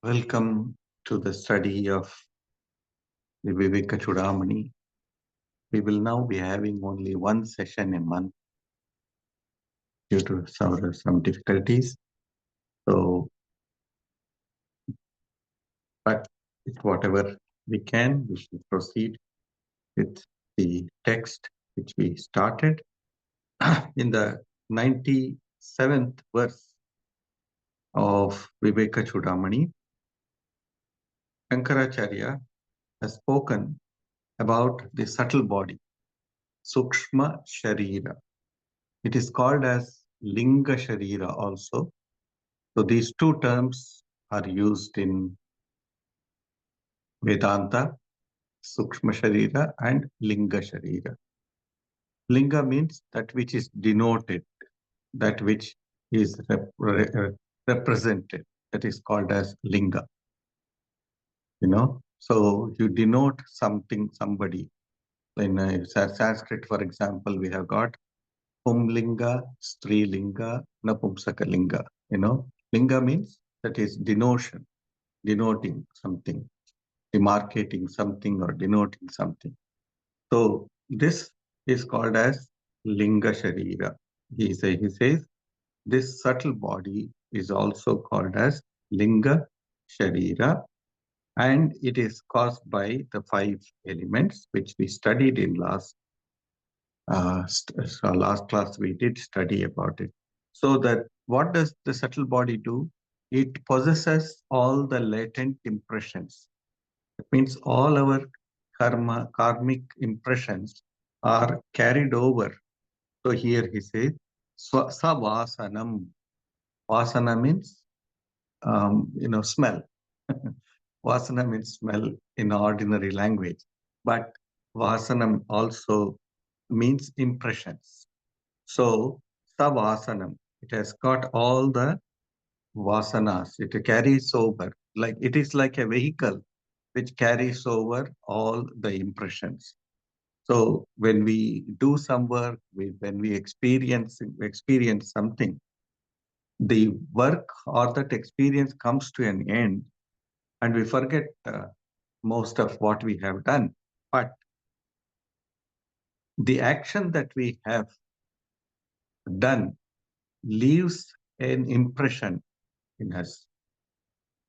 Welcome to the study of the Vivekacudamani. We will now be having only one session a month due to some difficulties. So, but whatever we can, we should proceed with the text which we started. In the 97th verse of Vivekacudamani, Shankaracharya has spoken about the subtle body, Sukshma Sharira. It is called as Linga Sharira also. So these two terms are used in Vedanta, Sukshma Sharira and Linga Sharira. Linga means that which is denoted, that which is represented. That is called as Linga. So you denote something, somebody. In Sanskrit, for example, we have got Pumlinga, Strilinga, Napumsakalinga. Linga means that is denotion, denoting something, demarcating something or denoting something. So this is called as Linga Sharira. He says this subtle body is also called as Linga Sharira, and it is caused by the 5 elements which we studied in last class. We did study about it. So that what does the subtle body do? It possesses all the latent impressions. It means all our karmic impressions are carried over. So here he says, Savasanam. Vasana means, smell. Vasana means smell in ordinary language. But Vasanam also means impressions. So, Savasanam, it has got all the vasanas. It carries over, like it is like a vehicle which carries over all the impressions. So when we do some work, when we experience something, the work or that experience comes to an end, and we forget most of what we have done. But the action that we have done leaves an impression in us.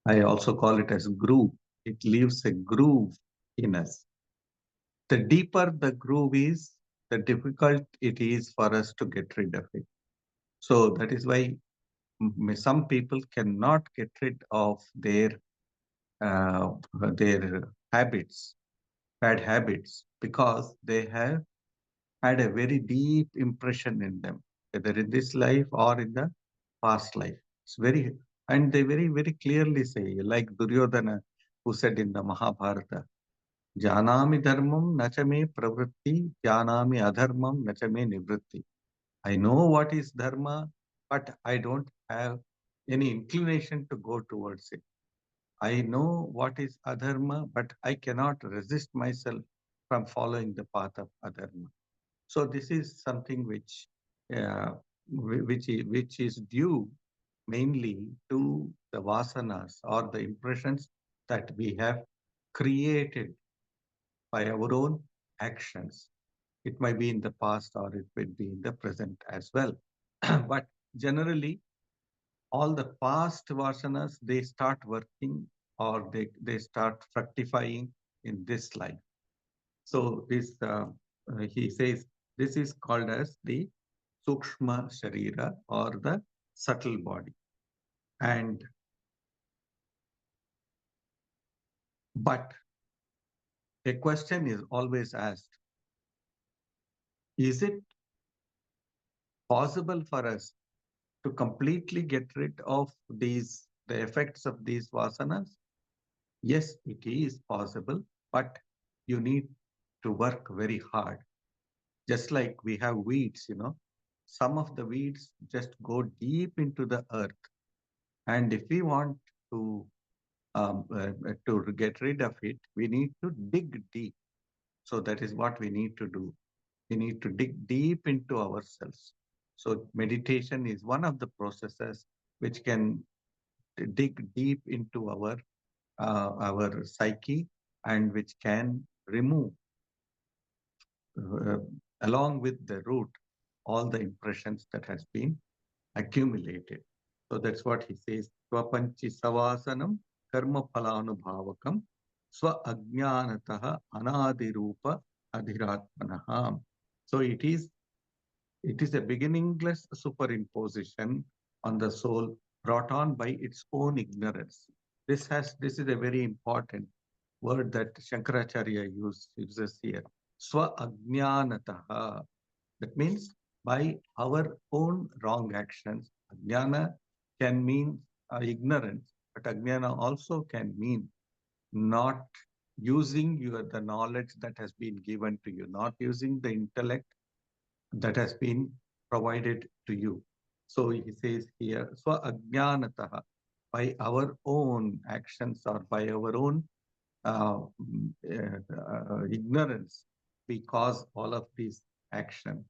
I also call it as groove. It leaves a groove in us. The deeper the groove is, the difficult it is for us to get rid of it. So that is why some people cannot get rid of their habits, bad habits, because they have had a very deep impression in them, whether in this life or in the past life. And they very, very clearly say, like Duryodhana, who said in the Mahabharata, Janami dharmam nachame pravritti, janami adharmam nachame nivritti. I know what is dharma, but I don't have any inclination to go towards it. I know what is adharma, but I cannot resist myself from following the path of adharma. So this is something which is due mainly to the vasanas or the impressions that we have created by our own actions. It might be in the past or it might be in the present as well. But generally, all the past vasanas, they start working or they start fructifying in this life. So he says, this is called as the Sukshma Sharira or the subtle body. But a question is always asked, is it possible for us to completely get rid of the effects of these vasanas? Yes, it is possible, but you need to work very hard. Just like we have weeds, some of the weeds just go deep into the earth. And if we want to get rid of it, we need to dig deep. So that is what we need to do. We need to dig deep into ourselves. So meditation is one of the processes which can dig deep into our psyche, and which can remove uh, along with the root all the impressions that has been accumulated. So that's what he says. Swapanchi savasanam karma phalanubhavakam swa ajnanataha anadirupa adhiratmanaha. So it is a beginningless superimposition on the soul brought on by its own ignorance. This is a very important word that Shankaracharya uses here. Swa ajnanataha. That means by our own wrong actions. Ajnana can mean ignorance, but ajnana also can mean not using the knowledge that has been given to you, not using the intellect that has been provided to you. So he says here, Swa ajnanataha, by our own actions or by our own ignorance, we cause all of these action.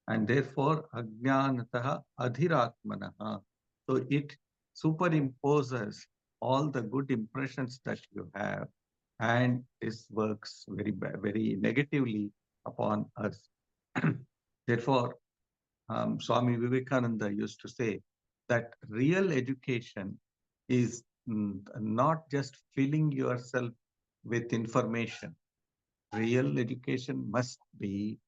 And therefore, ajnanataha adhiratmanaha. So it superimposes all the good impressions that you have, and this works very negatively upon us. Therefore, Swami Vivekananda used to say that real education is not just filling yourself with information. Real education must be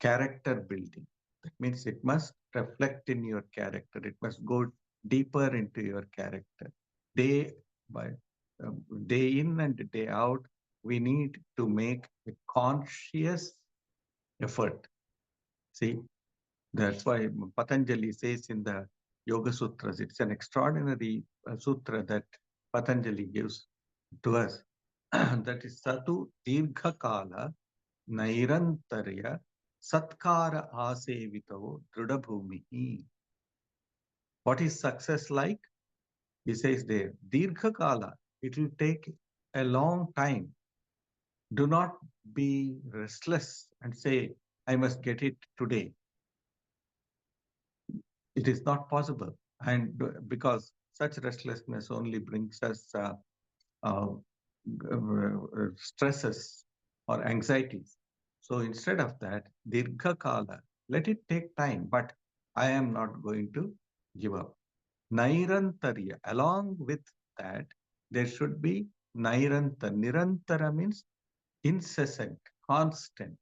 character building. That means it must reflect in your character. It must go deeper into your character. Day by day in and day out, we need to make a conscious effort. See, that's why Patanjali says in the Yoga Sutras, it's an extraordinary sutra that Patanjali gives to us. That is Satu Dirgha Kala Nairantarya Satkara Asevito Drudabhumihi. What is success like? He says there, Dirgha Kala, it will take a long time. Do not be restless and say, I must get it today. It is not possible. And because such restlessness only brings us stresses or anxieties. So instead of that, Dirgha Kala, let it take time, but I am not going to give up. Nairantarya, along with that, there should be Nairantara. Nirantara means incessant, constant.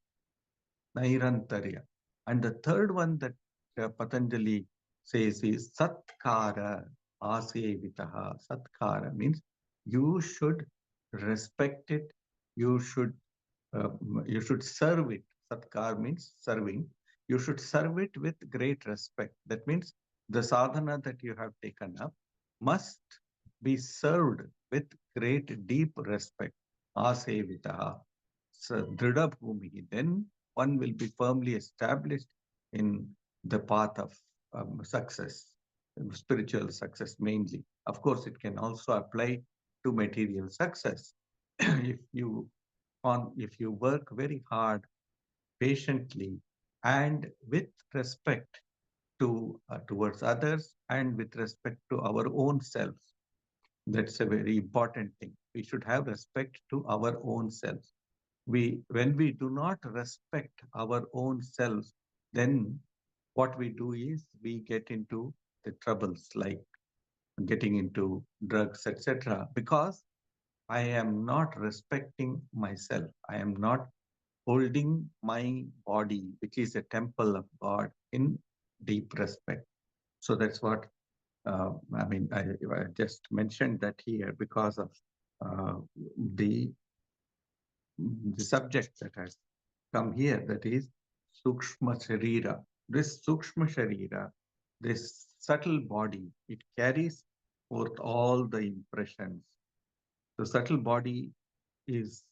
Nairantarya. And the third one that Patanjali says is Satkara Asevitaha. Satkara means you should respect it, you should uh, you should serve it. Satkar means serving. You should serve it with great respect. That means the sadhana that you have taken up must be served with great deep respect. Asevitaha. So, Dhrida Bhumi. Then one will be firmly established in the path of success, spiritual success mainly. Of course, it can also apply to material success. if you if you work very hard, patiently, and with respect to towards others and with respect to our own selves, that's a very important thing. We should have respect to our own selves. When we do not respect our own selves, then what we do is we get into the troubles like getting into drugs, etc. Because I am not respecting myself. I am not holding my body, which is a temple of God, in deep respect. So that's what I just mentioned that here because of uh, the the subject that has come here, that is Sukshma Sharira. This Sukshma Sharira, this subtle body, it carries forth all the impressions. The subtle body is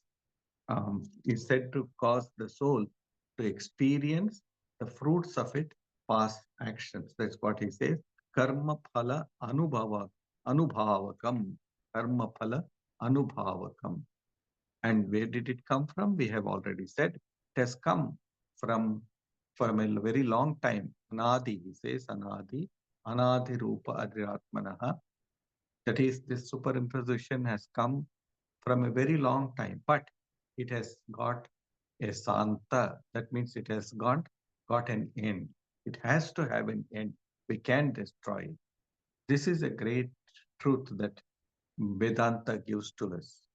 is said to cause the soul to experience the fruits of its past actions. That's what he says. Karma phala anubhavakam. Karma phala anubhavakam. And where did it come from? We have already said it has come from a very long time. Anadi, he says, Anadi, Anadhirupa Adhiratmanaha. That is, this superimposition has come from a very long time, but it has got a santa. That means it has got an end. It has to have an end. We can destroy it. This is a great truth that Vedanta gives to us.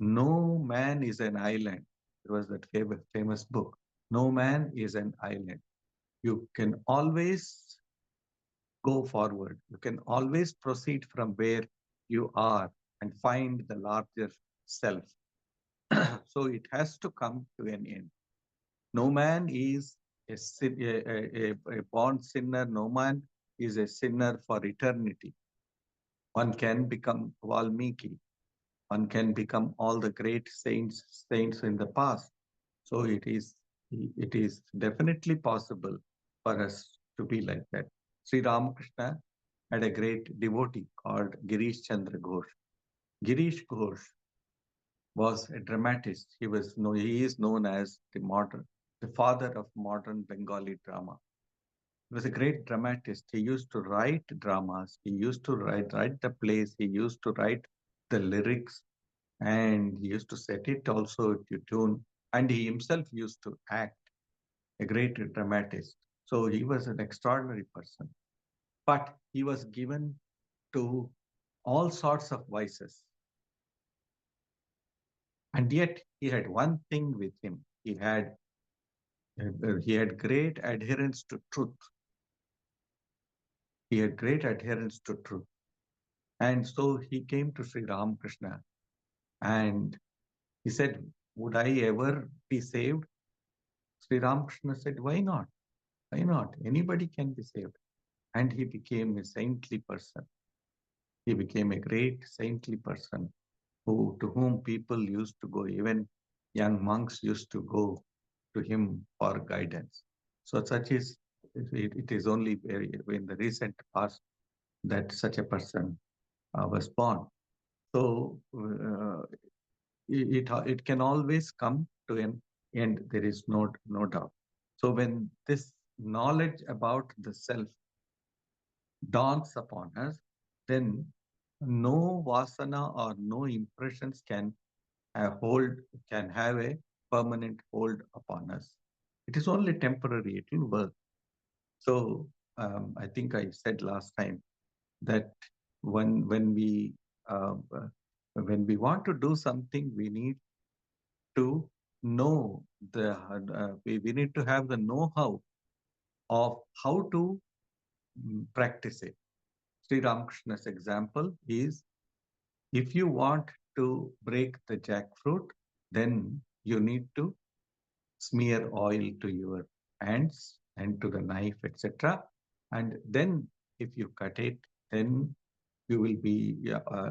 No man is an island. It was that famous book. No man is an island. You can always go forward. You can always proceed from where you are and find the larger self. So it has to come to an end. No man is a born sinner. No man is a sinner for eternity. One can become Valmiki. One can become all the great saints in the past. So it is definitely possible for us to be like that. Sri Ramakrishna had a great devotee called Girish Chandra Ghosh. Girish Ghosh was a dramatist. He is known as the father of modern Bengali drama. He was a great dramatist. He used to write dramas. He used to write the plays. He used to write the lyrics, and he used to set it also to tune. And he himself used to act, a great dramatist. So he was an extraordinary person. But he was given to all sorts of vices. And yet he had one thing with him. He had great adherence to truth. He had great adherence to truth. And so he came to Sri Ramakrishna and he said, "Would I ever be saved?" Sri Ramakrishna said, "Why not? Why not? Anybody can be saved." And he became a saintly person. He became a great saintly person to whom people used to go. Even young monks used to go to him for guidance. So such is it is only very in the recent past that such a person was born. So it can always come to an end. There is no doubt. So when this knowledge about the self dawns upon us, then no vasana or no impressions can have a permanent hold upon us. It is only temporary. It will work. So I think I said last time that when we want to do something, we need to know we need to have the know-how of how to practice it. Sri Ramakrishna's example is, if you want to break the jackfruit, then you need to smear oil to your hands and to the knife, etc. And then if you cut it, then you will be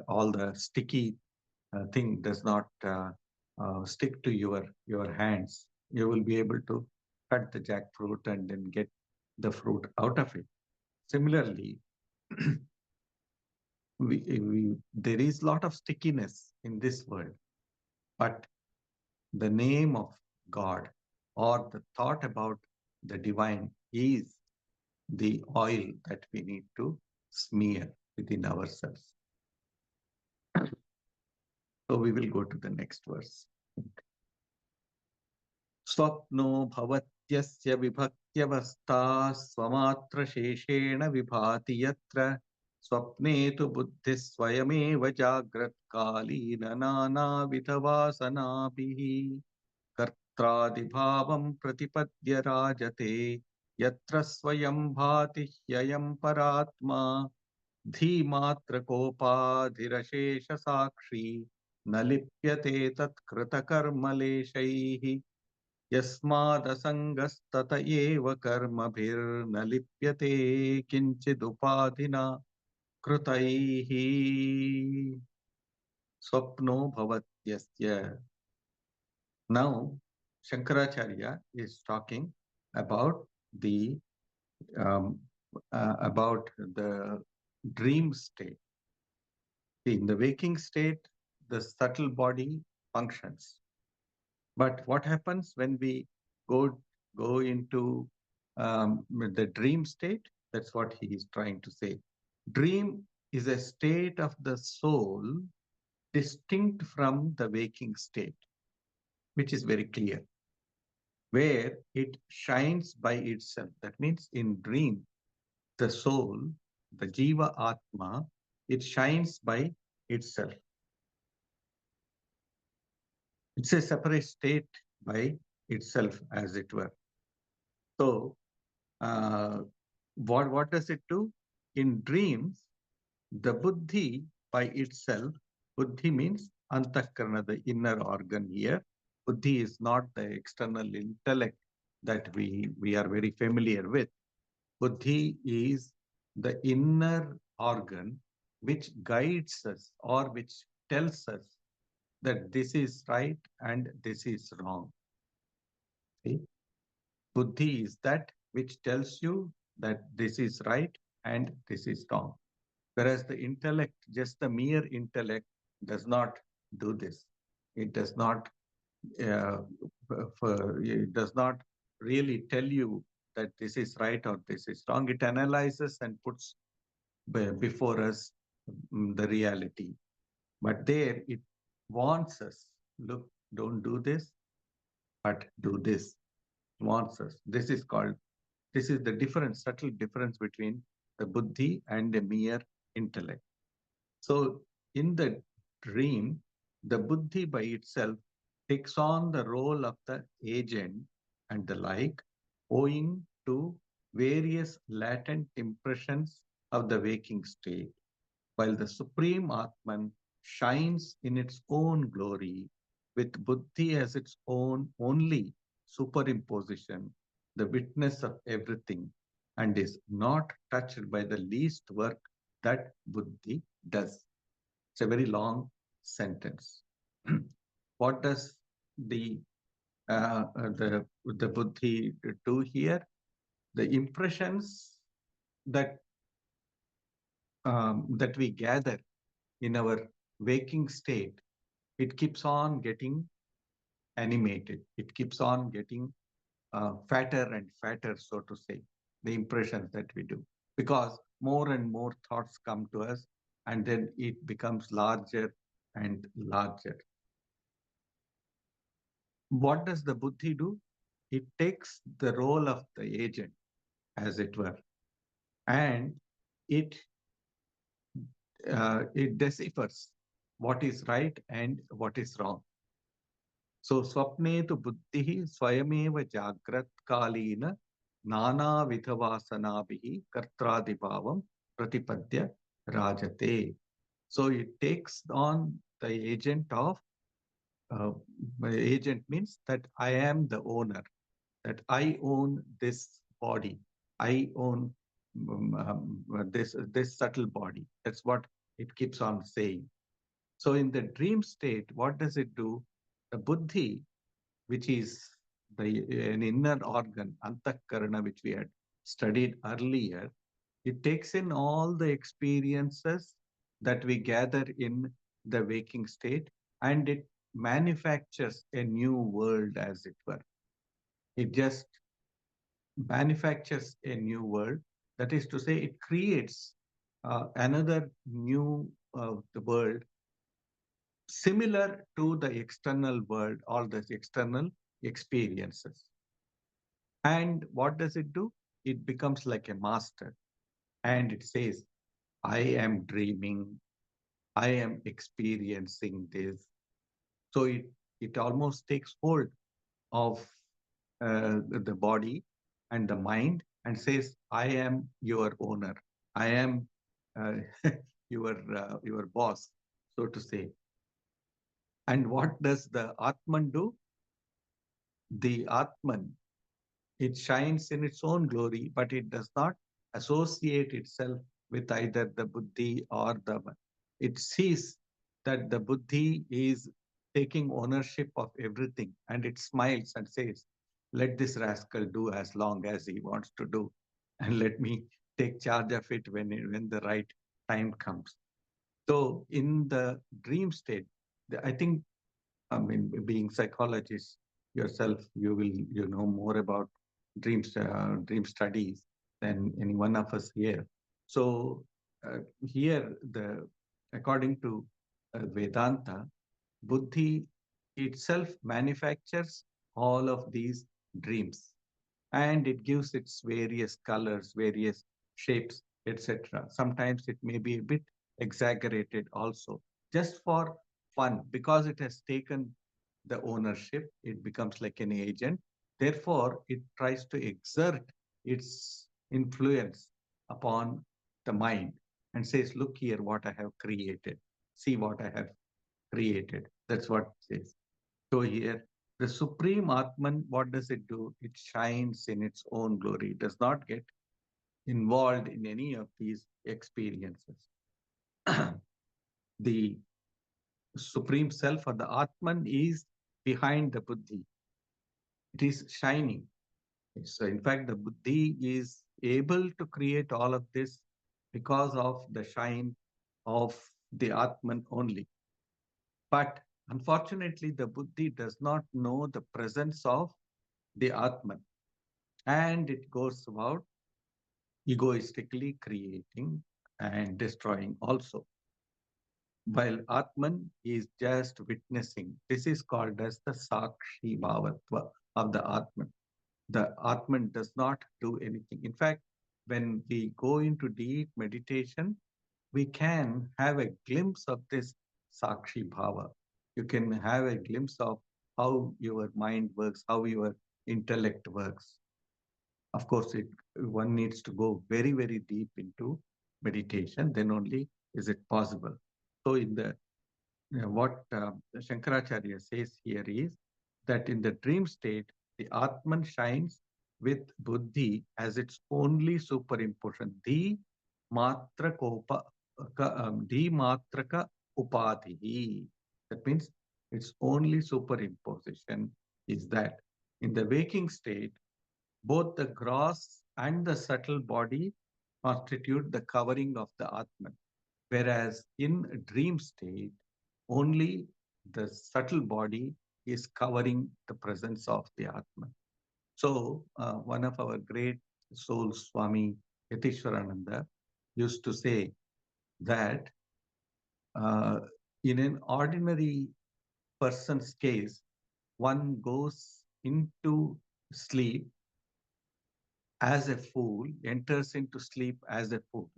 all the sticky thing does not stick to your hands. You will be able to cut the jackfruit and then get the fruit out of it. Similarly, there is a lot of stickiness in this world, but the name of God or the thought about the divine is the oil that we need to smear within ourselves. So we will go to the next verse. स्वप्नो भवत्यस्य विभक्त्यवस्था स्वमात्रशेषेण विभाति यत्र स्वप्ने तु बुद्धिः स्वयमेव जाग्रत्कालीन नानाविधवासनाभिः कर्त्रादिभावं प्रतिपद्य राजते यत्र स्वयं भाति ह्ययं परात्मा धीमात्रकोपाधिरशेषसाक्षी न लिप्यते तत्कृतकर्मलेशैः यस्मादसङ्गस्तत एव कर्मभिर्न लिप्यते किञ्चिदुपाधिना कृतैः स्वप्नो भवत्यस्य. Now, Shankaracharya is talking about about the dream state. In the waking state, the subtle body functions. But what happens when we go into the dream state? That's what he is trying to say. Dream is a state of the soul distinct from the waking state, which is very clear, where it shines by itself. That means in dream, the soul, the Jiva Atma, it shines by itself. It's a separate state by itself, as it were. So, uh, what does it do? In dreams, the buddhi by itself, buddhi means antakarana, the inner organ here. Buddhi is not the external intellect that we are very familiar with. Buddhi is the inner organ which guides us or which tells us that this is right and this is wrong. See? Buddhi is that which tells you that this is right and this is wrong. Whereas the intellect, just the mere intellect, does not do this. It does not. Uh, it does not really tell you that this is right or this is wrong. It analyzes and puts before us the reality. But there it warns us, look, don't do this, but do this. Warns us. This is the difference, subtle difference between the buddhi and the mere intellect. So in the dream, the buddhi by itself takes on the role of the agent and the like, owing to various latent impressions of the waking state, while the Supreme Atman shines in its own glory, with buddhi as its own only superimposition, the witness of everything, and is not touched by the least work that buddhi does. It's a very long sentence. What does the the buddhi do here? The impressions that that we gather in our waking state, it keeps on getting animated. It keeps on getting fatter and fatter, so to say, the impressions that we do. Because more and more thoughts come to us, and then it becomes larger and larger. What does the buddhi do? It takes the role of the agent, as it were, and it it deciphers what is right and what is wrong. So swapne tu buddhi swayameva jagrat kalina nana vidhavasanabihi kartradibhavam pratipadya rajate. So it takes on the agent of uh, agent means that I am the owner, that I own this body, I own this subtle body. That's what it keeps on saying. So in the dream state, what does it do? The buddhi, which is an inner organ, antakarana, which we had studied earlier, it takes in all the experiences that we gather in the waking state, and it manufactures a new world, as it were. It just manufactures a new world. That is to say, it creates another new the world similar to the external world or the external experiences. And what does it do? It becomes like a master, and it says, I am dreaming, I am experiencing this. So it almost takes hold of the body and the mind and says, I am your owner. I am uh, your boss, so to say. And what does the Atman do? The Atman, it shines in its own glory, but it does not associate itself with either the buddhi or the. It sees that the buddhi is taking ownership of everything, and it smiles and says, let this rascal do as long as he wants to do, and let me take charge of it when the right time comes. So in the dream state, I think, I mean, being psychologist yourself, you know more about dream studies. than any one of us here. So here, according to Vedanta, Buddhi itself manufactures all of these dreams, and it gives its various colors, various shapes, etc. Sometimes it may be a bit exaggerated also, just for fun, because it has taken the ownership, it becomes like an agent. Therefore, it tries to exert its influence upon the mind and says, look here, what I have created. See what I have created. That's what it says. So here, the Supreme Atman, what does it do? It shines in its own glory. It does not get involved in any of these experiences. The Supreme Self or the Atman is behind the Buddhi. It is shining. So in fact, the Buddhi is able to create all of this because of the shine of the Atman only. But unfortunately, the Buddhi does not know the presence of the Atman, and it goes about egoistically creating and destroying also. While Atman is just witnessing, this is called as the Sakshi Bhavatva of the Atman. The Atman does not do anything. In fact, when we go into deep meditation, we can have a glimpse of this Sakshi Bhava. You can have a glimpse of how your mind works, how your intellect works. Of course, one needs to go very, very deep into meditation, then only is it possible. So in the what Shankaracharya says here is that in the dream state, the Atman shines with Buddhi as its only superimposition. The matraka upadhi. That means its only superimposition is that. In the waking state, both the gross and the subtle body constitute the covering of the Atman, whereas in a dream state, only the subtle body is covering the presence of the Atman. So, one of our great souls, Swami Yatishwarananda, used to say that uh, in an ordinary person's case, one goes into sleep as a fool, enters into sleep as a fool,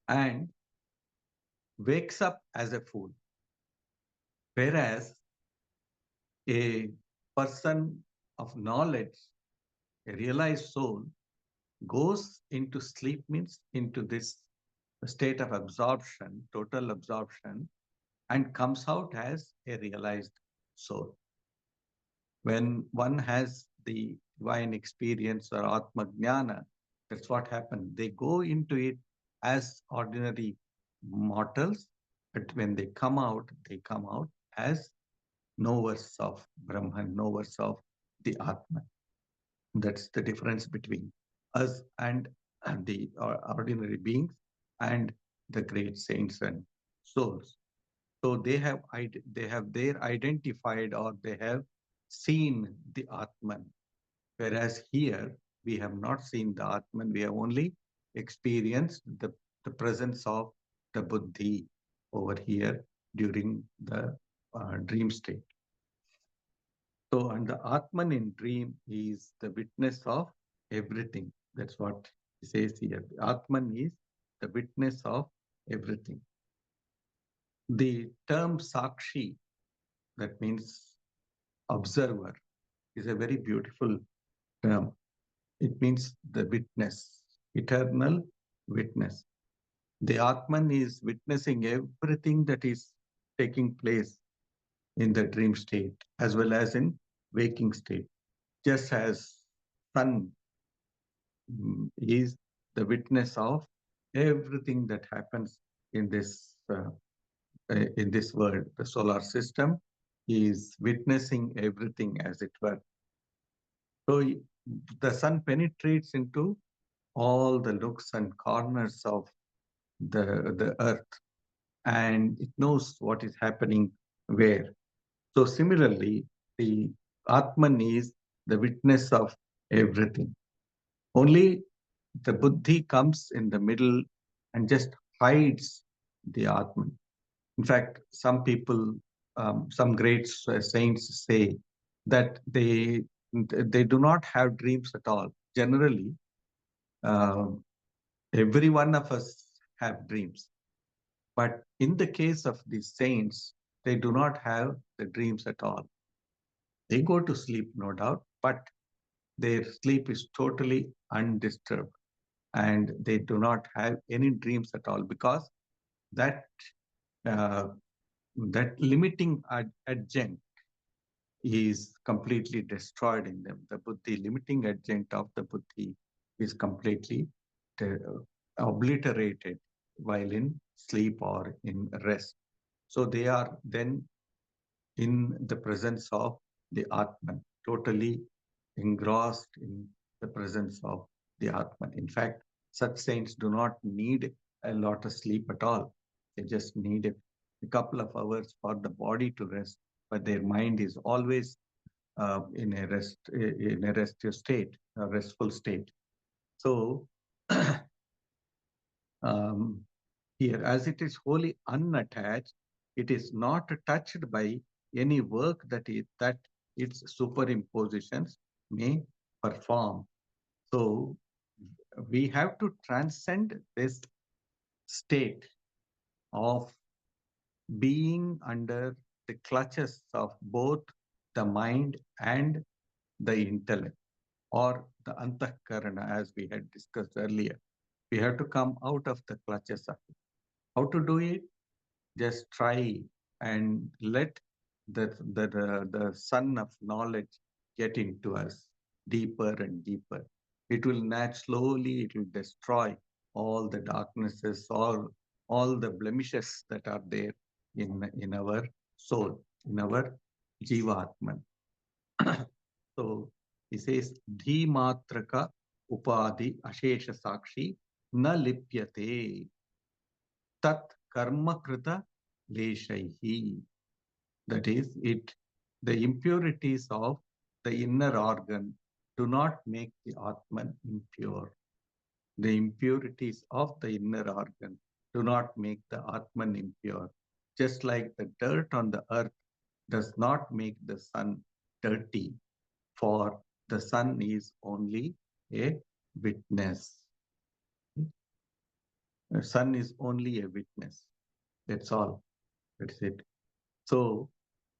and wakes up as a fool. Whereas a person of knowledge, a realized soul, goes into sleep, means into this state of absorption, total absorption, and comes out as a realized soul. When one has the divine experience or Atma Jnana, that's what happened. They go into it as ordinary mortals, but when they come out as knowers of Brahman, knowers of the Atman. That's the difference between us and the ordinary beings and the great saints and souls. So they have their identified or they have seen the Atman. Whereas here we have not seen the Atman, we have only experienced the presence of the Buddhi over here during the dream state. So, and the Atman in dream is the witness of everything. That's what he says here. The Atman is the witness of everything. The term Sakshi, that means observer, is a very beautiful term. It means the witness, eternal witness. The Atman is witnessing everything that is taking place in the dream state as well as in waking state. Just as sun is the witness of everything that happens in this world. The solar system is witnessing everything, as it were. So the sun penetrates into all the nooks and corners of the earth, and it knows what is happening where. So similarly, the Atman is the witness of everything. Only the buddhi comes in the middle and just hides the Atman. In fact, some people, some great saints say that they do not have dreams at all. Generally, uh, every one of us have dreams. But in the case of the saints, they do not have the dreams at all. They go to sleep, no doubt, but their sleep is totally undisturbed and they do not have any dreams at all because that uh, that limiting adjunct is completely destroyed in them. The buddhi, limiting adjunct of the buddhi is completely uh, obliterated while in sleep or in rest. So they are then in the presence of the Atman, totally engrossed in the presence of the Atman. In fact, such saints do not need a lot of sleep at all. They just need a couple of hours for the body to rest, but their mind is always in a restive state, a restful state. So um, here, as it is wholly unattached, it is not touched by any work that its superimpositions may perform. So we have to transcend this state of being under the clutches of both the mind and the intellect, or the antakarana, as we had discussed earlier. We have to come out of the clutches of it. How to do it? Just try and let the sun of knowledge get into us deeper and deeper. It will slowly, it will destroy all the darknesses, all the blemishes that are there in our soul, in our jivatman. So he says, Dhimatraka upadi ashesha sakshi na lipyate tat karma krita leshaihi. That is, the impurities of the inner organ do not make the Atman impure. The impurities of the inner organ do not make the Atman impure. Just like the dirt on the earth does not make the sun dirty, for the sun is only a witness. The sun is only a witness. That's all. That's it. So,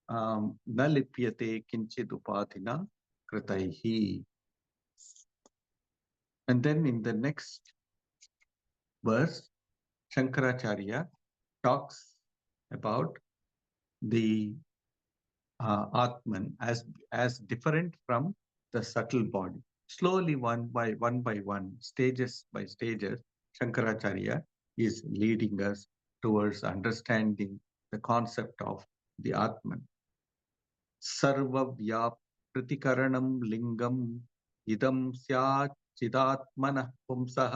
na lipyate kinchid upadhina kritaihi. And then in the next verse, Shankaracharya talks about the Atman as different from the subtle body. Slowly, one by one, stages by stages, Shankaracharya is leading us towards understanding the concept of the Atman. सर्वव्यापृतिकरणं लिङ्गम् इदं स्यात् चिदात्मनः पुंसः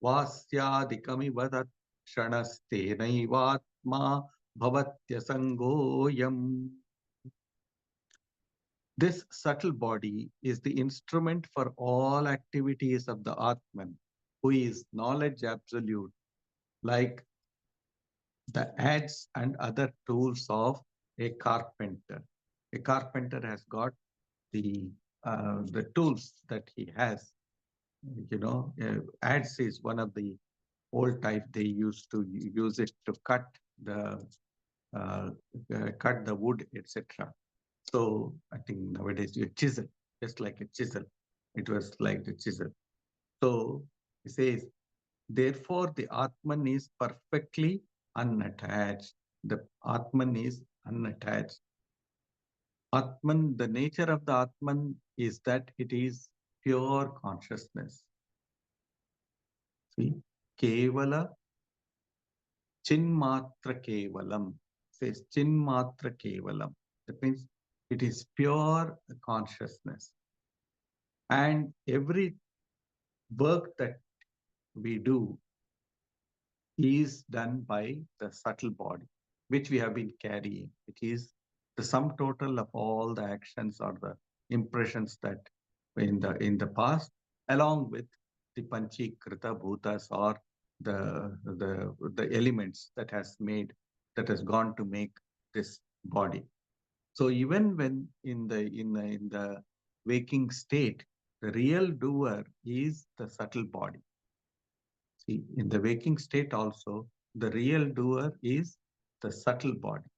वास्यादिकमिव तत् क्षणस्तेनैवात्मा भवत्यसङ्गोऽयम्. This subtle body is the instrument for all activities of the Atman, who is knowledge absolute, like the adze and other tools of a carpenter. A carpenter has got the tools that he has. You know, adze is one of the old type. They used to use it to uh, cut the wood, etc. So I think nowadays you chisel, just like a chisel. It was like the chisel. So he says, therefore the Atman is perfectly unattached. The Atman is unattached. Atman, the nature of the Atman is that it is pure consciousness. See, Kevala Chinmatra Kevalam. Says Chinmatra Kevalam. That means it is pure consciousness. And every work that we do is done by the subtle body, which we have been carrying. It is the sum total of all the actions or the impressions that in the past, along with the Panchikrita Bhutas or the elements that has gone to make this body. So even when in the waking state, the real doer is the subtle body. See, in the waking state also, the real doer is the subtle body.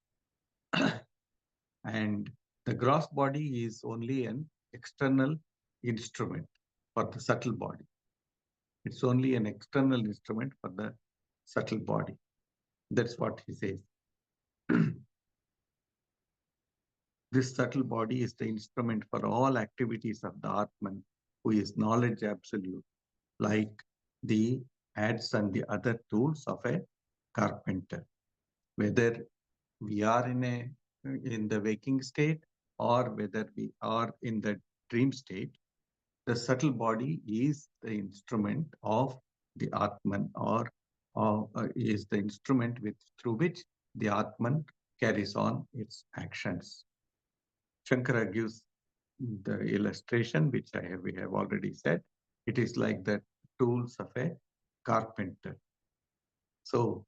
And the gross body is only an external instrument for the subtle body. It's only an external instrument for the subtle body. That's what he says. This subtle body is the instrument for all activities of the Atman, who is knowledge absolute, like the adze and the other tools of a carpenter. Whether we are in the waking state or whether we are in the dream state, the subtle body is the instrument of the Atman, or is the instrument through which the Atman carries on its actions. Shankara gives the illustration, which we have already said. It is like the tools of a carpenter. So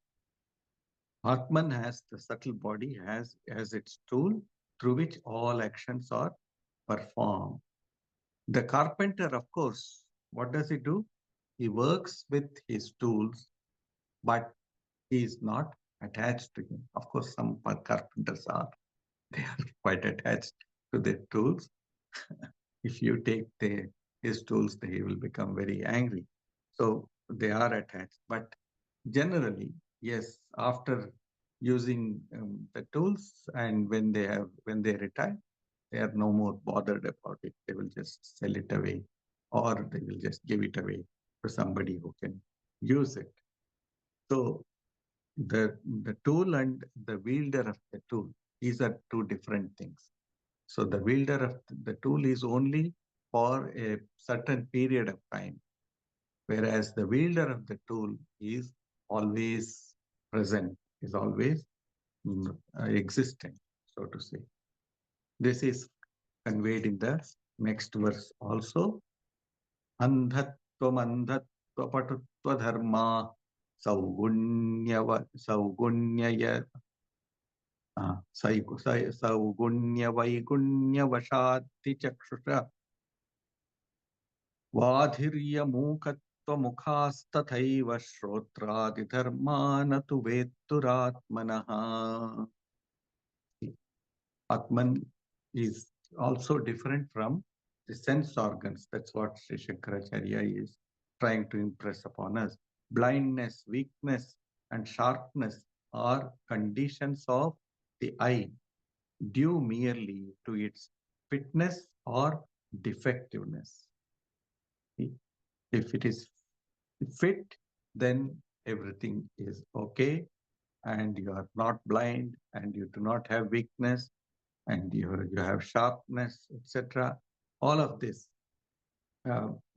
Atman has the subtle body as its tool through which all actions are performed. The carpenter, of course, what does he do? He works with his tools, but he is not attached to him. Of course, some carpenters are. They are quite attached to their tools. If you take his tools, he will become very angry. So they are attached. But generally, yes, after using the tools, and when they retire, they are no more bothered about it. They will just sell it away, or they will just give it away to somebody who can use it. So the tool and the wielder of the tool, these are two different things. So the wielder of the tool is only for a certain period of time, whereas the wielder of the tool is always present, is always existent, so to say. This is conveyed in the next verse also. Andhatvam patutva dharma saugunyaya saugunyavaigunyavashati chakshusha वाधिर्यमूकत्वमुखास्तथैव श्रोत्रादिधर्मा न तु वेत्तुरात्मनः. Atman is also different from the sense organs. That's what Sri Shankaracharya is trying to impress upon us. Blindness, weakness, and sharpness are conditions of the eye, due merely to its fitness or defectiveness. If it is fit, then everything is okay, and you are not blind, and you do not have weakness, and you have sharpness, etc. All of this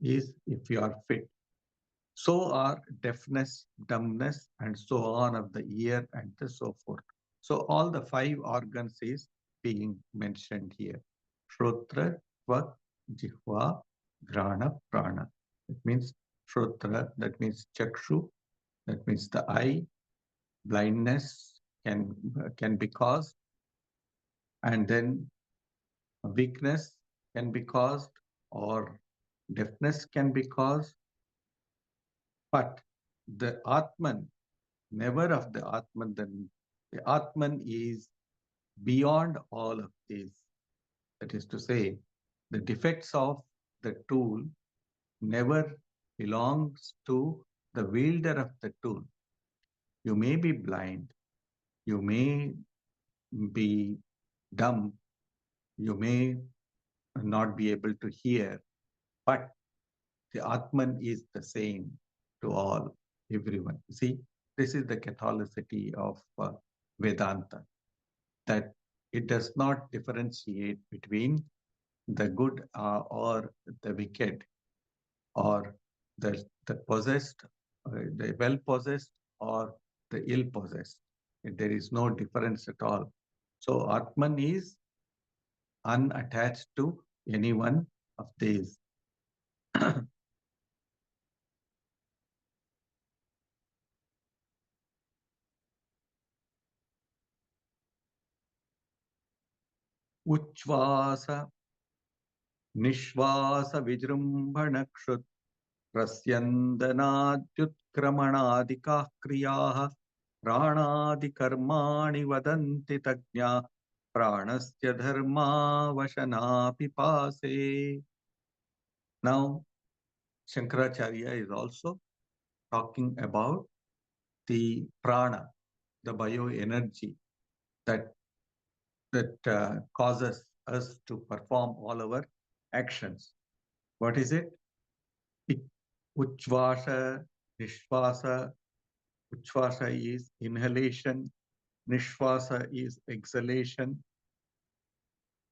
is if you are fit. So are deafness, dumbness, and so on of the ear, and so forth. So all the 5 organs is being mentioned here. Shrotra, Tvak, Jihva, Grana, Prana. It means Shrotra, that means Chakshu, that means the eye. Blindness can be caused, and then weakness can be caused, or deafness can be caused. But the Atman, never of the Atman, the Atman is beyond all of these. That is to say, the defects of the tool never belongs to the wielder of the tool. You may be blind, you may be dumb, you may not be able to hear, but the Atman is the same to all, everyone. See, this is the Catholicity of Vedanta, that it does not differentiate between the good or the wicked, or the possessed, the well-possessed or the ill-possessed. There is no difference at all. So Atman is unattached to any one of these. Uchvasa, Nishvasa Vijrumbhana Kshut Prasyandanadyutkramanaadikah kriyaha Pranadikarmani vadanti tajna Pranasya dharma vashana pipase. Now, Shankaracharya is also talking about the prana, the bioenergy that causes us to perform all our actions. What is it? Uchvasa, Nishvasa. Uchvasa is inhalation, Nishvasa is exhalation,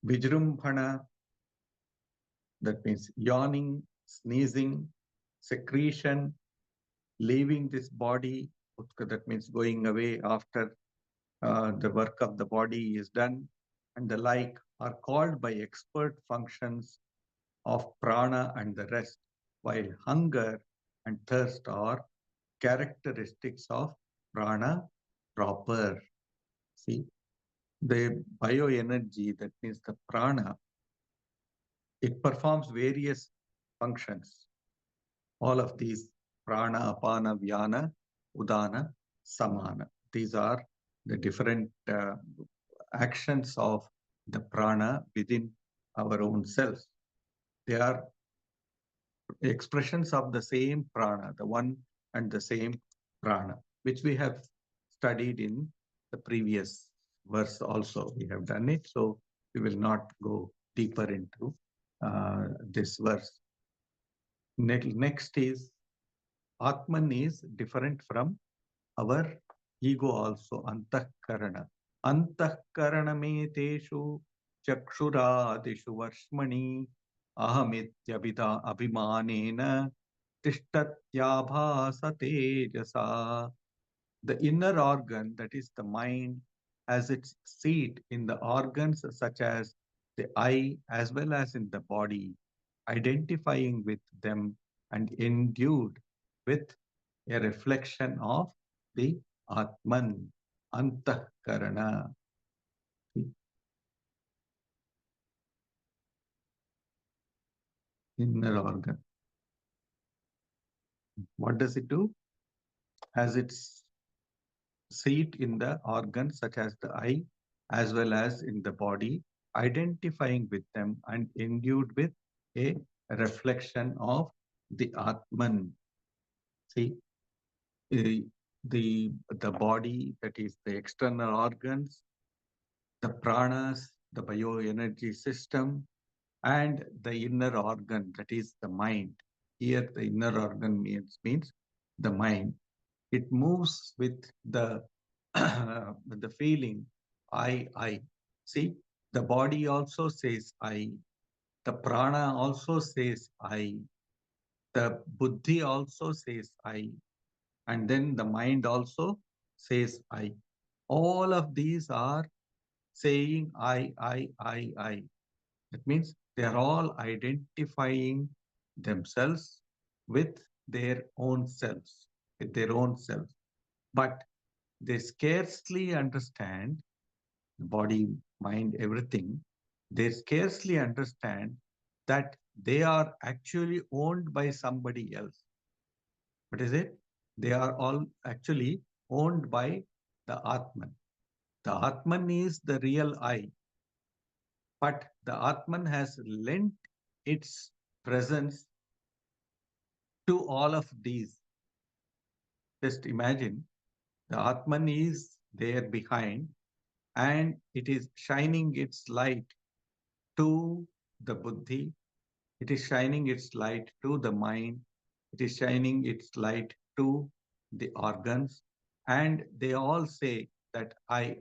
Vijrumbhana, that means yawning, sneezing, secretion, leaving this body, that means going away after the work of the body is done, and the like are called by expert functions of prana and the rest, while hunger and thirst are characteristics of prana proper. See, the bioenergy, that means the prana, it performs various functions. All of these prana, apana, vyana, udana, samana. These are the different actions of the prana within our own selves. They are expressions of the same prana, the one and the same prana, which we have studied in the previous verse also. We have done it, so we will not go deeper into this verse. Next is Atman is different from our ego also, Antahkarana. Antahkaraname chakshuradishu varshmani ahamityabhida abhimanena tishtatyabhasa tejasa. The inner organ, that is the mind, has its seat in the organs such as the eye as well as in the body, identifying with them and endued with a reflection of the Atman, Antahkarana. Inner organ. What does it do? Has its seat in the organs such as the eye as well as in the body, identifying with them and endued with a reflection of the Atman. See, the body, that is the external organs, the pranas, the bioenergy system, and the inner organ, that is the mind. Here, the inner organ means the mind. It moves with the with the feeling I. See, the body also says I. The prana also says I. The buddhi also says I. And then the mind also says I. All of these are saying I. That means they are all identifying themselves with their own selves, with their own selves. But they scarcely understand body, mind, everything. They scarcely understand that they are actually owned by somebody else. What is it? They are all actually owned by the Atman. The Atman is the real I, but the Atman has lent its presence to all of these. Just imagine the Atman is there behind and it is shining its light to the buddhi, it is shining its light to the mind, it is shining its light to the organs, and they all say that I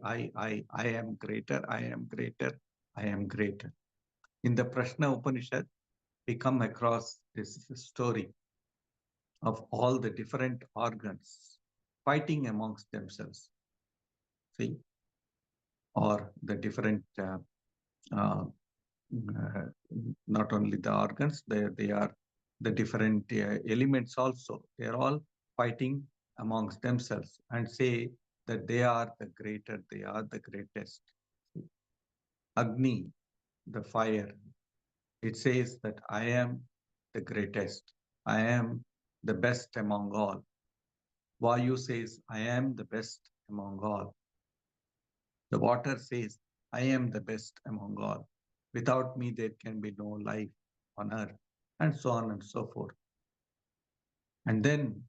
am greater, I am greater, I am greater. In the Prashna Upanishad, we come across this story of all the different organs fighting amongst themselves. See, or the different, not only the organs, they are the different elements also. They are all fighting amongst themselves and say that they are the greater, they are the greatest. Agni, the fire, it says that I am the greatest. I am the best among all. Vayu says, I am the best among all. The water says, I am the best among all. Without me, there can be no life on earth, and so on and so forth. And then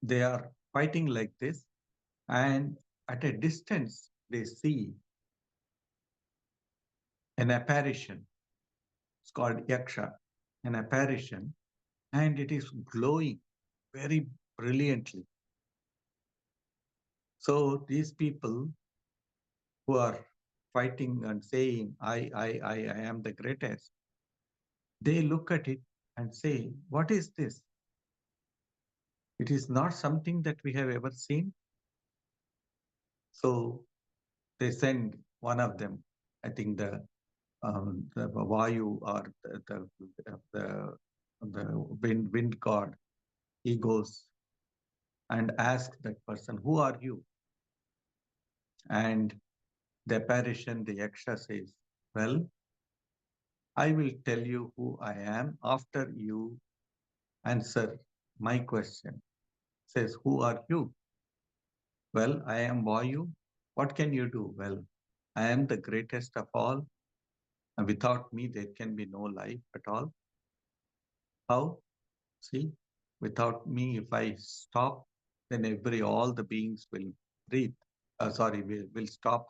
they are fighting like this, and at a distance, they see an apparition. It's called Yaksha, an apparition, and it is glowing very brilliantly. So these people who are fighting and saying, I am the greatest, they look at it and say, what is this? It is not something that we have ever seen. So they send one of them, I think the Vayu or the wind god, he goes and asks that person, who are you? And the apparition, the Yaksha says, well, I will tell you who I am after you answer my question. Says, who are you? Well, I am Vayu. What can you do? Well, I am the greatest of all. And without me, there can be no life at all. How? See, without me, if I stop, then all the beings will breathe. Will stop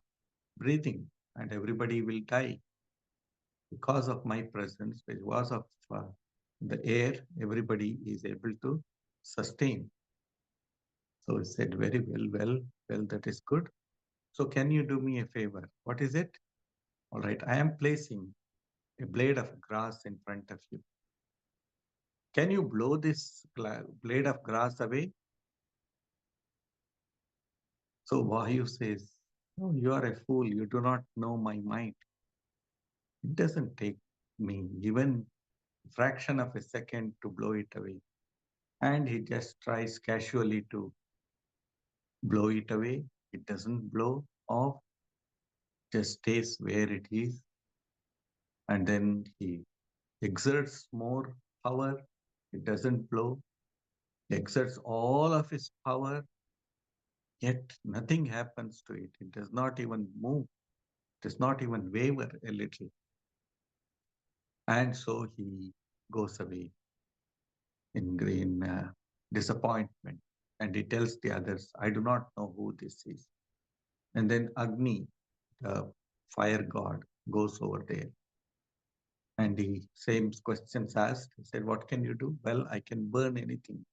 breathing and everybody will die. Because of my presence, because of the air, everybody is able to sustain. So he said, very well, that is good. So can you do me a favor? What is it? All right, I am placing a blade of grass in front of you. Can you blow this blade of grass away? So Vayu says, oh, you are a fool. You do not know my mind. It doesn't take me even a fraction of a second to blow it away. And he just tries casually to blow it away. It doesn't blow off, just stays where it is. And then he exerts more power. It doesn't blow. He exerts all of his power, yet nothing happens to it. It does not even move. It does not even waver a little. And so he goes away in green disappointment. And he tells the others, I do not know who this is. And then Agni, the fire god, goes over there. And the same questions asked. He said, what can you do? Well, I can burn anything.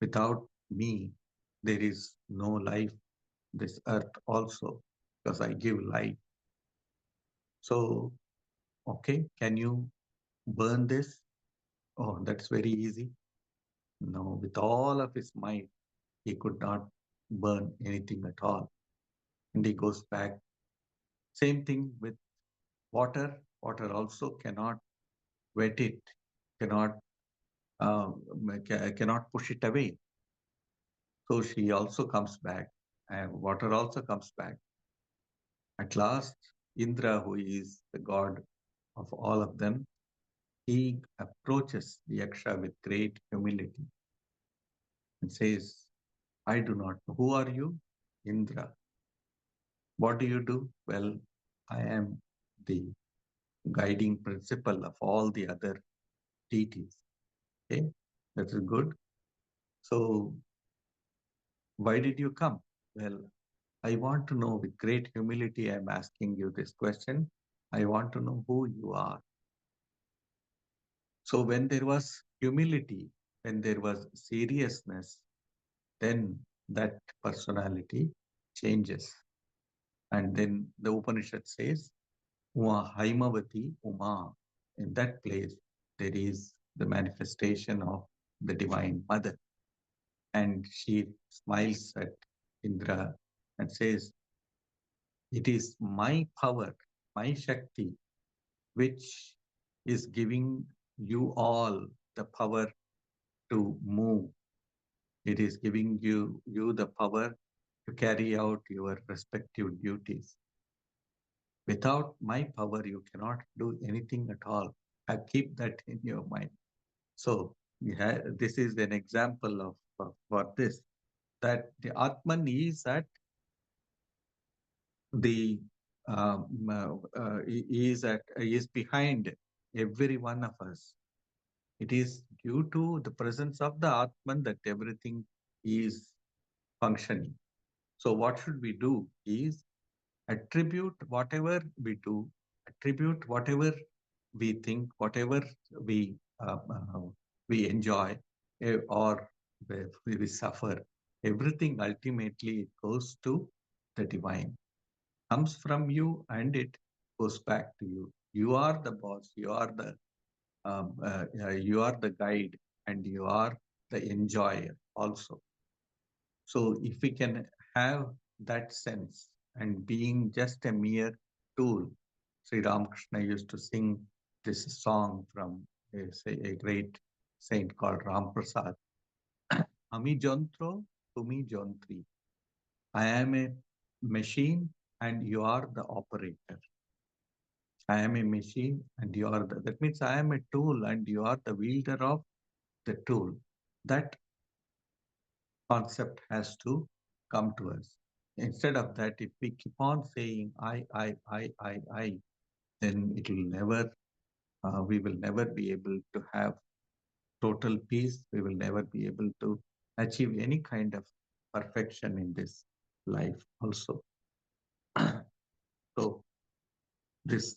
Without me, there is no life, this earth also, because I give life. So, okay, can you burn this? Oh, that's very easy. No, with all of his might, he could not burn anything at all. And he goes back. Same thing with water. Water also cannot wet it, cannot cannot push it away. So she also comes back, and water also comes back. At last, Indra, who is the god of all of them, he approaches the Yaksha with great humility and says, I do not know. Who are you? Indra. What do you do? Well, I am the guiding principle of all the other deities. Okay, that is good. So, why did you come? Well, I want to know with great humility, I'm asking you this question. I want to know who you are. So, when there was humility, when there was seriousness, then that personality changes. And then the Upanishad says, Uma Haimavati Uma. In that place, there is the manifestation of the Divine Mother. And she smiles at Indra and says, it is my power, my Shakti, which is giving you all the power to move. It is giving you the power to carry out your respective duties. Without my power, you cannot do anything at all. I keep that in your mind. So this is an example of for this, that the Atman is at the is behind every one of us. It is due to the presence of the Atman that everything is functioning. So what should we do is attribute whatever we do, attribute whatever we think, whatever we we enjoy, or we suffer. Everything ultimately goes to the divine, comes from you, and it goes back to you. You are the boss. You are the guide, and you are the enjoyer also. So if we can have that sense, and being just a mere tool, Sri Ramakrishna used to sing this song from a great saint called Ram Prasad. Ami Jontro, Tumi Jontri. I am a machine and you are the operator. I am a machine and you are that means I am a tool and you are the wielder of the tool. That concept has to come to us. Instead of that, if we keep on saying I, then it will never, we will never be able to have total peace. We will never be able to achieve any kind of perfection in this life also. So this,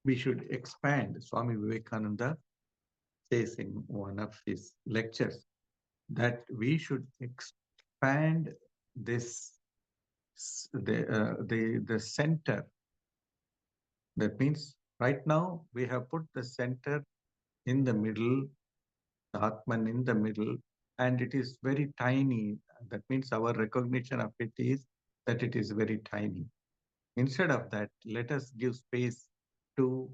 we should expand. Swami Vivekananda says in one of his lectures that we should expand this the center. That means right now we have put the center in the middle, the Atman in the middle, and it is very tiny. That means our recognition of it is that it is very tiny. Instead of that, let us give space to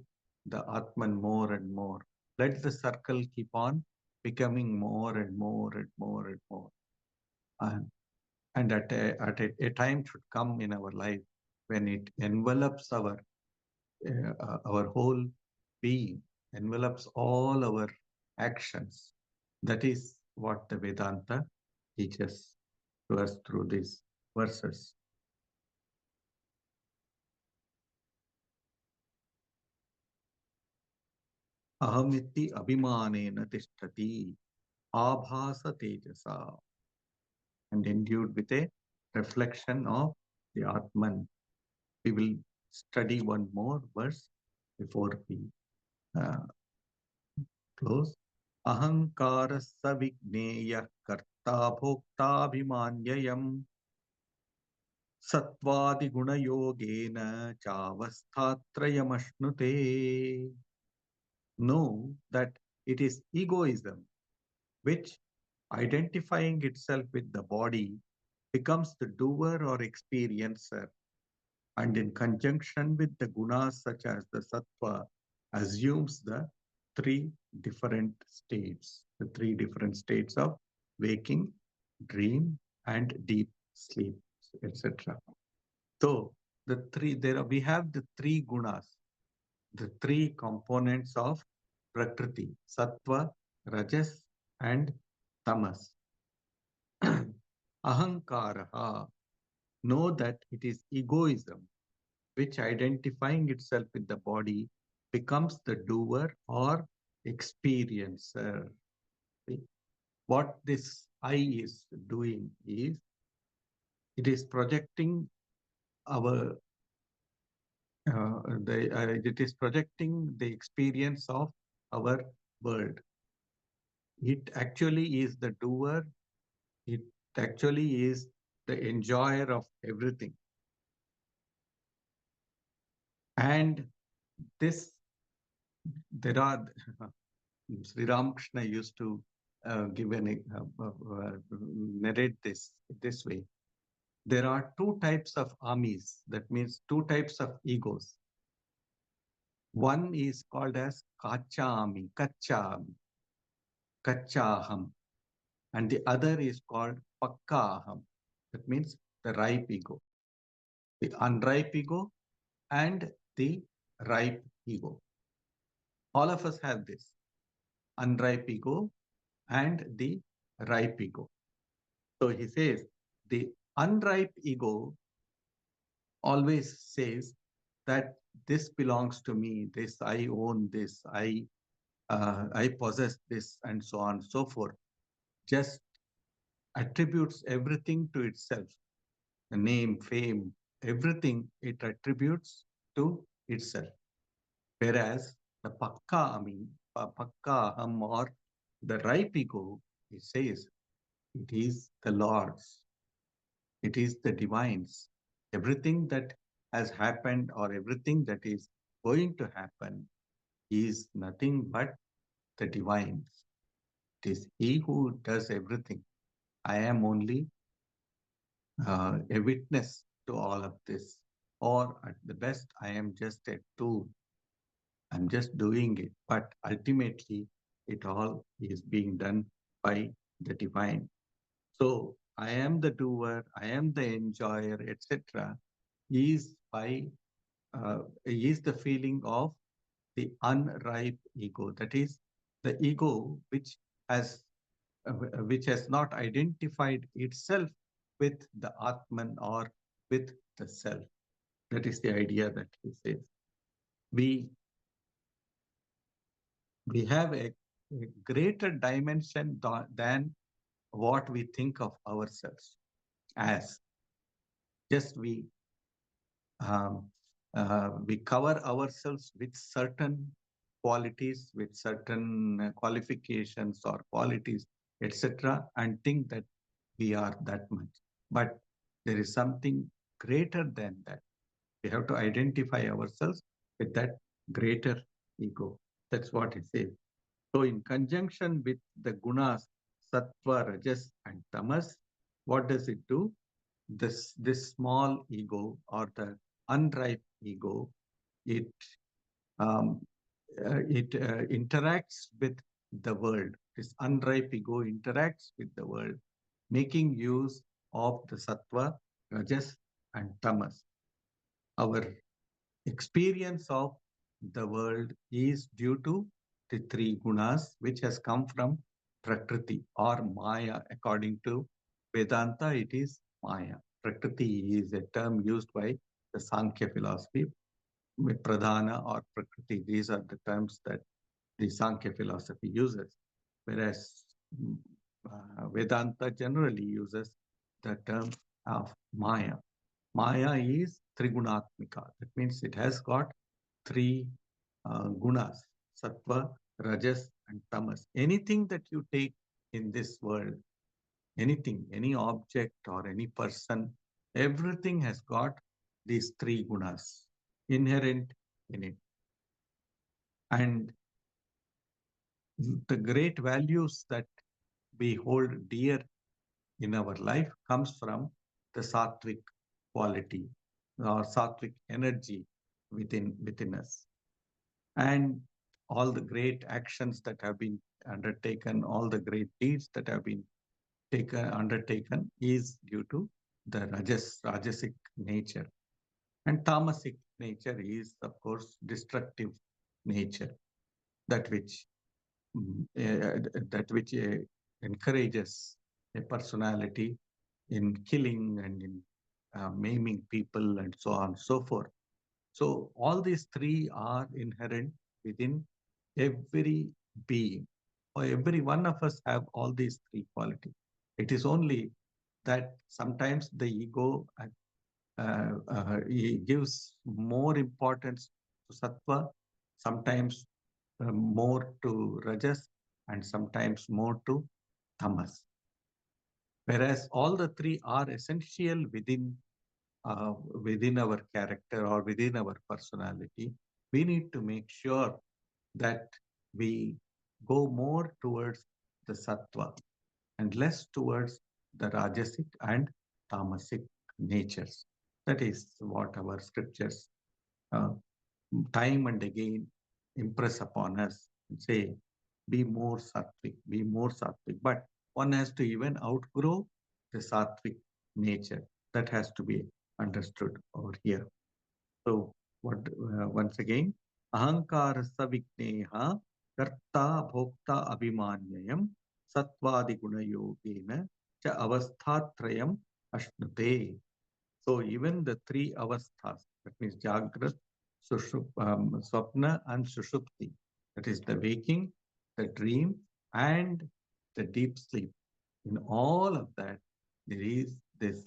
the Atman more and more. Let the circle keep on becoming more and more and more and more. And a time should come in our life when it envelops our whole being, envelops all our actions. That is what the Vedanta teaches to us through these verses. Ahamiti abhimanena tishtati abhasa tejasa, and endued with a reflection of the Atman. We will study one more verse before we uh, close. Ahankarassa vigneya karta bhoktabhimanyayam sattvadiguna chavasthatrayamashnute. Know that it is egoism which, identifying itself with the body, becomes the doer or experiencer, and in conjunction with the gunas such as the sattva, assumes the three different states, the three different states of waking, dream, and deep sleep, etc. So we have the three gunas, the three components of Prakriti, Sattva, Rajas, and Tamas. Ahankaraha, know that it is egoism which, identifying itself with the body, becomes the doer or experiencer. See, what this I is doing is it is projecting our it is projecting the experience of our world. It actually is the doer. It actually is the enjoyer of everything. And this, there are, Sri Ramakrishna used to narrate this way. There are two types of armies, that means two types of egos. One is called as Kachami, Kachaham, and the other is called pakka aham. That means the ripe ego, the unripe ego, and the ripe ego. All of us have this unripe ego and the ripe ego. So he says the unripe ego always says that this belongs to me, this I own, this I possess this, and so on and so forth. Just attributes everything to itself, the name, fame, everything it attributes to itself. Whereas the pakka aham, or the ripe ego, it says it is the Lord's, it is the divine's. Everything that has happened or everything that is going to happen is nothing but the divine's. It is He who does everything. I am only a witness to all of this. Or at the best, I am just a tool. I'm just doing it. But ultimately, it all is being done by the divine. So I am the doer, I am the enjoyer, etc. Is is the feeling of the unripe ego. That is the ego which has not identified itself with the Atman or with the self. That is the idea that he says. We we have a greater dimension than what we think of ourselves as. Just um, we cover ourselves with certain qualities, with certain qualifications or qualities, etc., and think that we are that much. But there is something greater than that. We have to identify ourselves with that greater ego. That's what it says. So, in conjunction with the gunas, sattva, rajas, and tamas, what does it do? This small ego or the unripe ego, it um, it interacts with the world. This unripe ego interacts with the world, making use of the sattva, rajas, and tamas. Our experience of the world is due to the three gunas, which has come from Prakriti or Maya. According to Vedanta, it is Maya. Prakriti is a term used by the Sankhya philosophy. Pradhana or Prakriti, these are the terms that the Sankhya philosophy uses, whereas Vedanta generally uses the term of Maya. Maya is Trigunatmika. That means it has got three gunas, sattva, rajas, and tamas. Anything that you take in this world, anything, any object or any person, everything has got these three gunas inherent in it. And the great values that we hold dear in our life comes from the sattvic quality or sattvic energy within us. And all the great actions that have been undertaken, all the great deeds that have been undertaken is due to the rajasic nature. And tamasic nature is, of course, destructive nature, that which encourages a personality in killing and in maiming people and so on and so forth. So all these three are inherent within every being. Or every one of us have all these three qualities. It is only that sometimes the ego gives more importance to sattva, sometimes more to rajas, and sometimes more to tamas. Whereas all the three are essential within our character or within our personality, we need to make sure that we go more towards the sattva and less towards the rajasic and tamasic natures. That is what our scriptures uh, time and again impress upon us and say, be more sattvic, be more sattvic. But one has to even outgrow the sattvic nature. That has to be understood over here. So, what once again, ahankara savigneha karta bhokta abhimanyayam satvadi guna yogena cha avasthatrayam ashnute. So, even the three avasthas, that means Jagrat, Swapna, and Sushupti, that is the waking, the dream, and the deep sleep. In all of that, there is this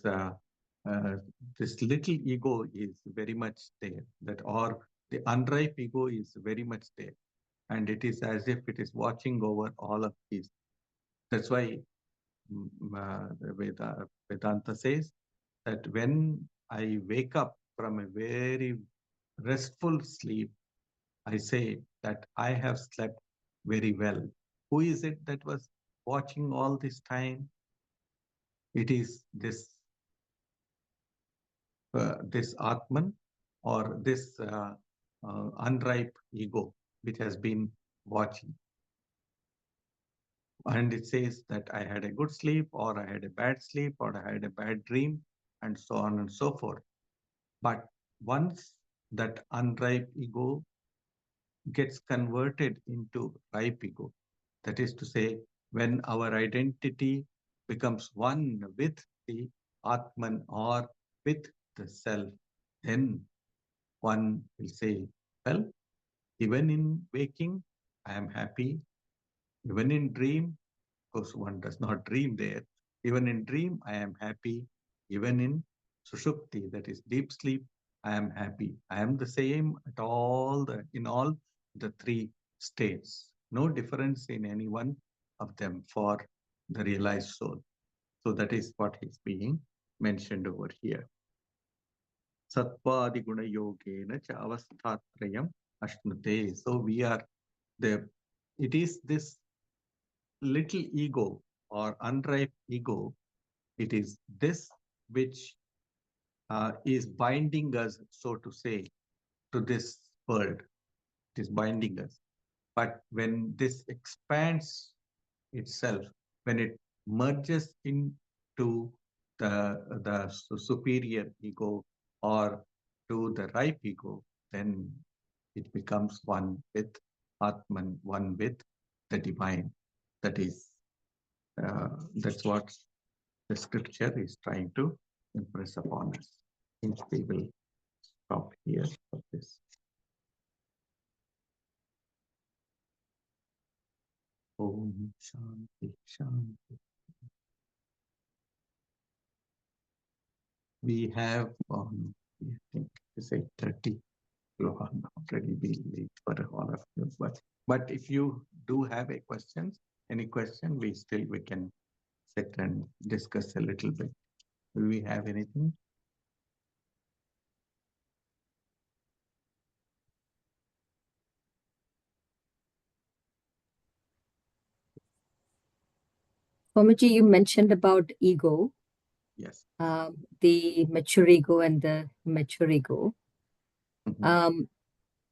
uh, this little ego is very much there. That or the unripe ego is very much there, and it is as if it is watching over all of these. That's why the Vedanta says that when I wake up from a very restful sleep, I say that I have slept very well. Who is it that was watching all this time? It is this Atman or this unripe ego which has been watching. And it says that I had a good sleep, or I had a bad sleep, or I had a bad dream, and so on and so forth. But once that unripe ego gets converted into ripe ego, that is to say, when our identity becomes one with the Atman or with the self, then one will say, well, even in waking, I am happy. Even in dream, of course, one does not dream there. Even in dream, I am happy. Even in sushupti, that is deep sleep, I am happy. I am the same at in all the three states. No difference in any one of them for the realized soul. So that is what is being mentioned over here. Satvadi guna yogena cha avasthatrayam ashnute. So we are it is this little ego or unripe ego, it is this which is binding us, so to say, to this world. It is binding us. But when this expands itself, when it merges into the superior ego or to the ripe ego, then it becomes one with Atman, one with the divine. That's what the scripture is trying to impress upon us. I think we will stop here for this. Om Shanti Shanti. We have, I think it's 8:30. Already be late for all of you. But if you do have any question, we can sit and discuss a little bit. Do we have anything? Swamiji, you mentioned about ego. Yes. The mature ego and the mature ego.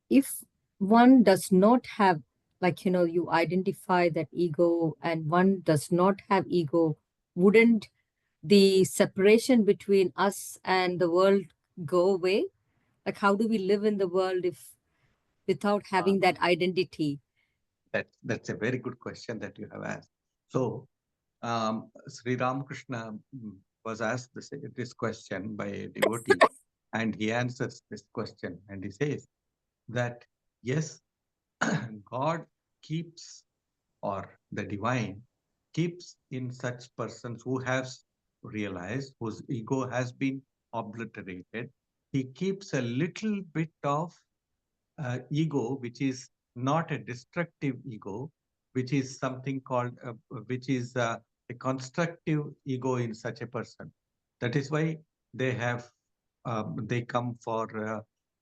If one does not have, like, you identify that ego and one does not have ego, wouldn't the separation between us and the world go away? Like, how do we live in the world without having that identity? That's a very good question that you have asked. So, Sri Ramakrishna was asked this question by a devotee, and he answers this question, and he says that yes, God keeps, or the divine keeps in such persons who have realized, whose ego has been obliterated, he keeps a little bit of ego, which is not a destructive ego, which is something called, which is a constructive ego in such a person. That is why they come for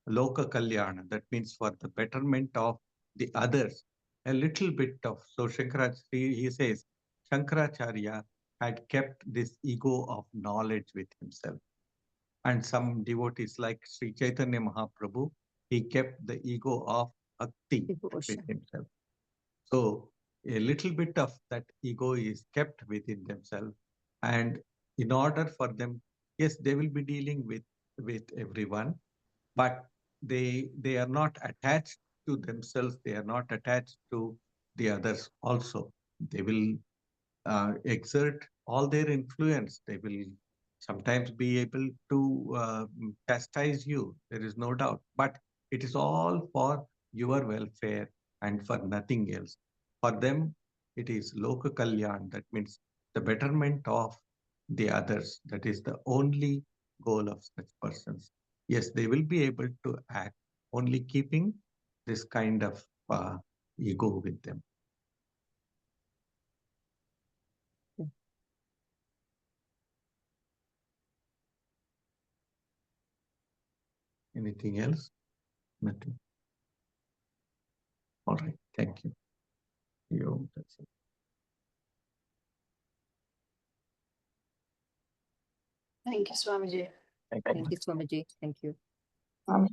loka kalyana. That means for the betterment of the others. A little bit of, so Shankaracharya, he says, Shankaracharya had kept this ego of knowledge with himself. And some devotees like Sri Chaitanya Mahaprabhu, he kept the ego of bhakti with himself. So a little bit of that ego is kept within themselves. And in order for them, yes, they will be dealing with everyone, but they are not attached to themselves, they are not attached to the others also. They will exert all their influence. They will sometimes be able to chastise you, there is no doubt. But it is all for your welfare and for nothing else. For them, it is Loka Kalyan, that means the betterment of the others. That is the only goal of such persons. Yes, they will be able to act, only keeping this kind of ego with them. Anything else? Nothing. All right. Thank you. That's it. Thank you, Swamiji. Thank Thank you, Swamiji. Thank you. Amen.